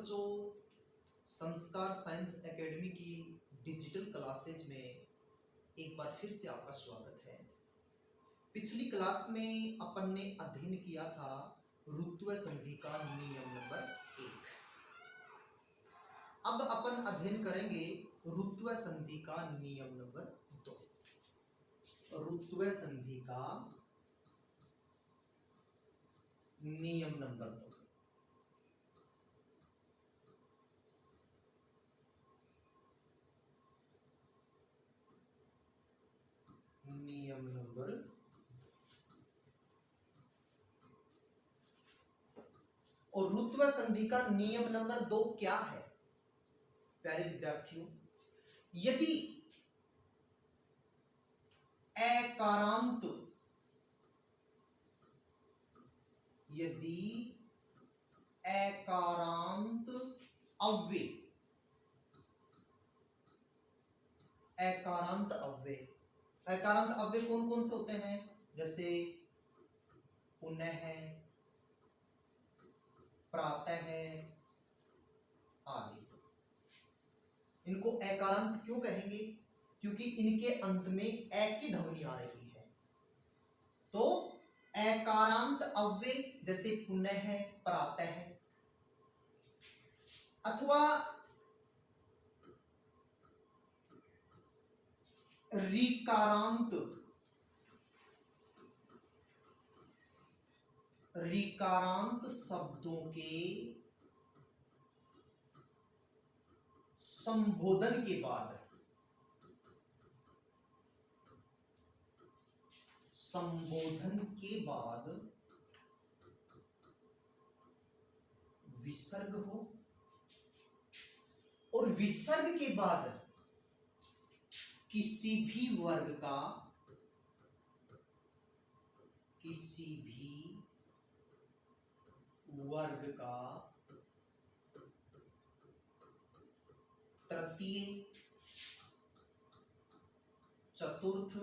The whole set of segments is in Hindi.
बच्चों, संस्कार साइंस एकेडमी की डिजिटल क्लासेज में एक बार फिर से आपका स्वागत है। पिछली क्लास में अपन ने अध्ययन किया था ऋत्व संधि का नियम नंबर 1। अब अपन अध्ययन करेंगे ऋत्व संधि का नियम नंबर 2। ऋत्व संधि का नियम नंबर 2। नियम नंबर 2। और ऋत्व संधि का नियम नंबर 2 क्या है? प्यारे विद्यार्थियों, यदि एकारांत अव्यय कौन कौन से होते हैं? जैसे पुनः है, प्रातः है आदि। इनको एकारांत क्यों कहेंगे? क्योंकि इनके अंत में ए की ध्वनि आ रही है। तो एकारांत अव्यय जैसे पुनः है, प्रातः है, अथवा ऋकारांत शब्दों के संबोधन के बाद विसर्ग हो, और विसर्ग के बाद किसी भी वर्ग का तृतीय, चतुर्थ,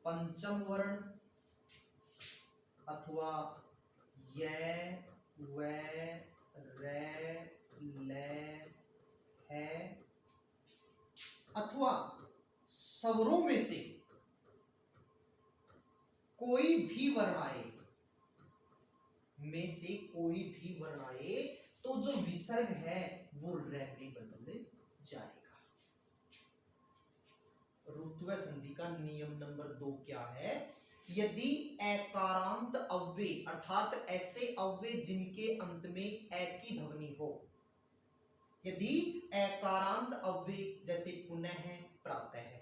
पंचम वर्ण अथवा य, व, र, ल, है, अथवा स्वरों में से कोई भी वर्ण आए, तो जो विसर्ग है वो र में बदल जाएगा। ऋत्व संधि का नियम नंबर 2 क्या है? यदि एकारांत अव्यय अर्थात ऐसे अव्यय जिनके अंत में ए की ध्वनि हो, यदि एकारांत अव्यय जैसे पुनः है, प्रातः है,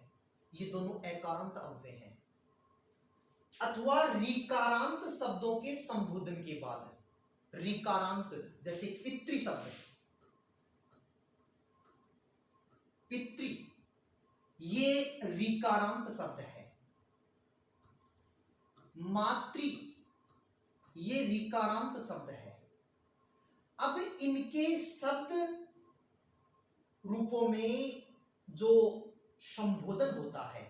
ये दोनों एकारांत अव्यय हैं, अथवा ऋकारांत शब्दों के संबोधन के बाद, ऋकारांत जैसे पितृ शब्द, पितृ ये ऋकारांत शब्द है, मातृ ये ऋकारांत शब्द है। अब इनके शब्द रूपों में जो संबोधन होता है,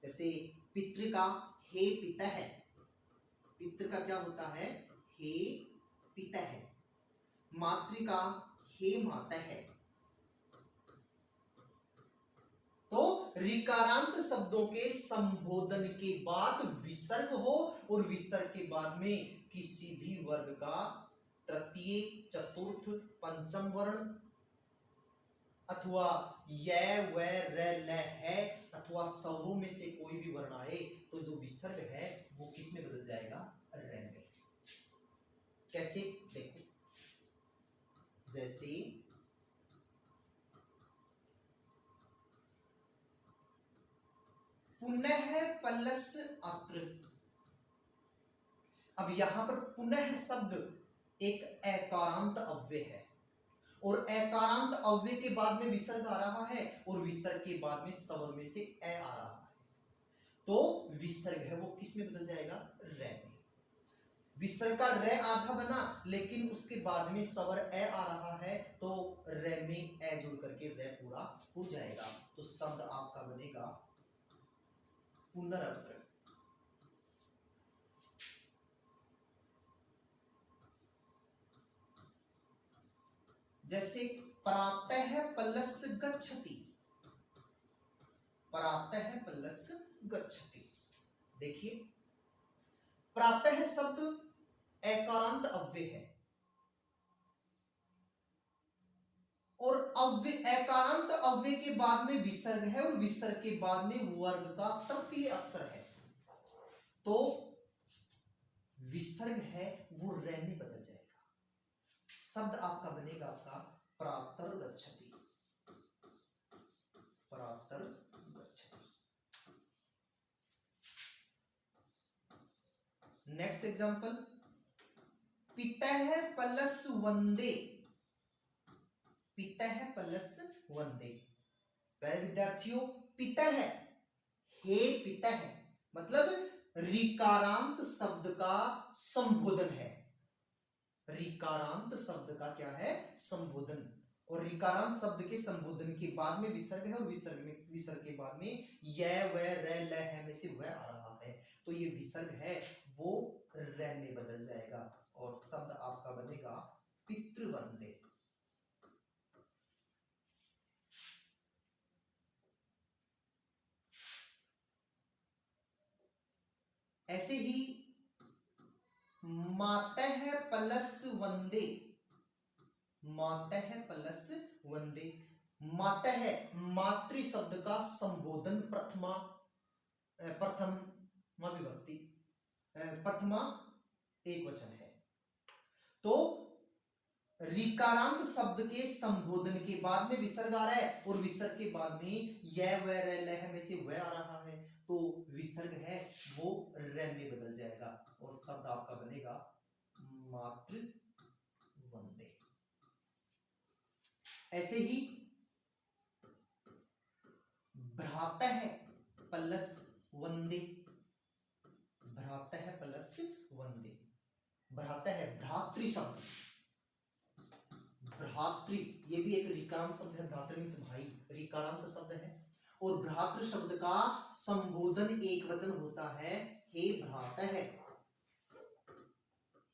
जैसे पितृ का हे पिता है, पितृ का क्या होता है? हे पिता है। मातृ का हे माता है। तो ऋकारांत शब्दों के संबोधन के बाद विसर्ग हो, और विसर्ग के बाद में किसी भी वर्ग का तृतीय, चतुर्थ, पंचम वर्ण अथवा य, व, र, ल, है, अथवा स्वरों में से कोई भी वर्ण आए, तो जो विसर्ग है वो किस में बदल जाएगा? र में। कैसे? देखो, जैसे पुनः प्लस अत्र। अब यहां पर पुनः शब्द एक एकारांत अव्यय है, और एकारांत अव्यय के बाद में विसर्ग आ रहा है, और विसर्ग के बाद में स्वर में से ए आ रहा है, तो विसर्ग है वो किस में बदल जाएगा? र में। विसर्ग का र आधा बना, लेकिन उसके बाद में स्वर ए आ रहा है, तो र में ए जुड़ करके र पूरा हो जाएगा। तो शब्द आपका बनेगा पुनरत्र। जैसे प्रातः प्लस गच्छति, प्रातः प्लस गच्छति। देखिए प्रातः शब्द एकारांत अव्यय है और एकारांत अव्यय के बाद में विसर्ग है और विसर्ग के बाद में वर्ग का तृतीय अक्षर है, तो विसर्ग है वो रे में बदल जाएगा। शब्द आपका बनेगा आपका प्रातर गच्छति, प्रातर गच्छति। नेक्स्ट एग्जांपल, पितः प्लस वंदे, पितः प्लस वंदे। पहले विद्यार्थियों पितः, हे पितः मतलब ऋकारांत शब्द का संबोधन है, ऋकारांत शब्द का क्या है संबोधन, और ऋकारांत शब्द के संबोधन के बाद में विसर्ग है और विसर्ग के बाद में य व र ल है में से वह आ रहा है, तो ये विसर्ग है वो रे में बदल जाएगा और शब्द आपका बनेगा पितृवंदे। ऐसे ही मातः प्लस वंदे, मातः प्लस वंदे। मातः मातृ शब्द का संबोधन प्रथमा विभक्ति, प्रथमा एक वचन है, तो ऋकारांत शब्द के संबोधन के बाद में विसर्ग आ रहा है और विसर्ग के बाद में य व र ल में से वह आ रहा है, तो विसर्ग है वो रे में बदल जाएगा और शब्द आपका बनेगा मातृवंदे। ऐसे ही भ्रातः प्लस वंदे, भ्रातः प्लस वंदे। भ्रातः भ्रातृ शब्द, भ्रातृ ये भी एक ऋकारांत शब्द है, भ्रातृ मीन्स भाई, ऋकारांत शब्द है और भ्रातृ शब्द का संबोधन एक वचन होता है हे भ्रातः,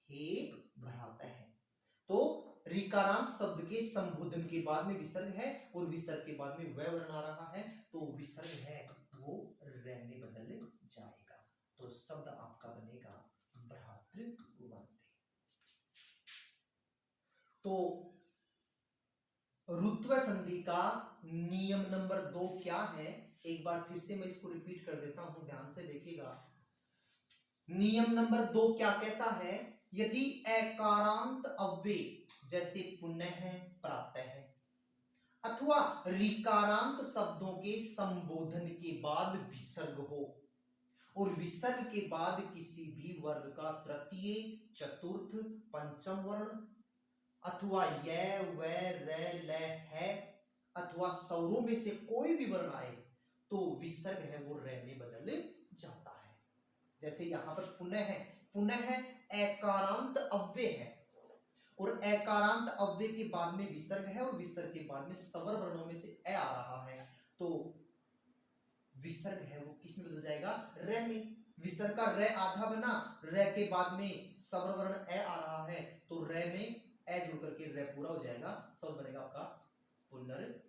हे भ्रातः। तो ऋकारांत शब्द के संबोधन के बाद में विसर्ग है और विसर्ग के बाद में वह वर्ण आ रहा है, तो विसर्ग है वो रे में बदल जाएगा, तो शब्द आपका बनेगा भ्रातृवंदे। तो रुत्व संधि का नियम नंबर 2 क्या है, एक बार फिर से मैं इसको रिपीट कर देता हूं, ध्यान से देखिएगा। नियम नंबर 2 क्या कहता है, यदि एकारांत अव्यय जैसे पुनः, प्रातः अथवा ऋकारांत शब्दों के संबोधन के बाद विसर्ग हो और विसर्ग के बाद किसी भी वर्ग का तृतीय, चतुर्थ, पंचम वर्ण अथवा य व र ल है अथवा स्वरों में से कोई भी वर्ण आए तो विसर्ग है वो रे में बदल जाता है। जैसे यहां पर पुनः है, पुनः एकारांत अव्यय है और एकारांत अव्यय के बाद में विसर्ग है और विसर्ग के बाद में स्वर वर्णों में से ए आ रहा है, तो विसर्ग है वो किस में बदल जाएगा, रे में। विसर्ग का रे आधा बना, रे के बाद में स्वर वर्ण ए आ रहा है, तो रे में ए जुड़ करके रे पूरा हो जाएगा, शब्द बनेगा आपका पुनर्अत्र।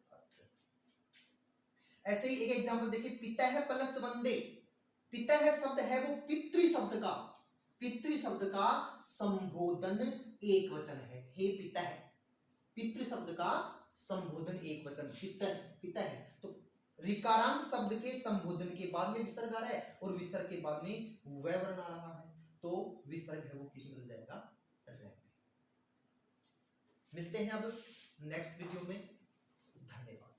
ऐसे ही एक एग्जांपल देखिए, पितः प्लस वंदे। पितः शब्द है वो पितृ शब्द का, पितृ शब्द का संबोधन एक वचन है, हे पितः। पितृ शब्द का संबोधन एक वचन पितः है, तो ऋकारांत शब्द के संबोधन के बाद में विसर्ग आ रहा है और विसर्ग के बाद में वह वर्ण आ रहा है, तो विसर्ग है वो किस में बदल जाएगा, रे में। मिलते हैं अब नेक्स्ट वीडियो में, धन्यवाद।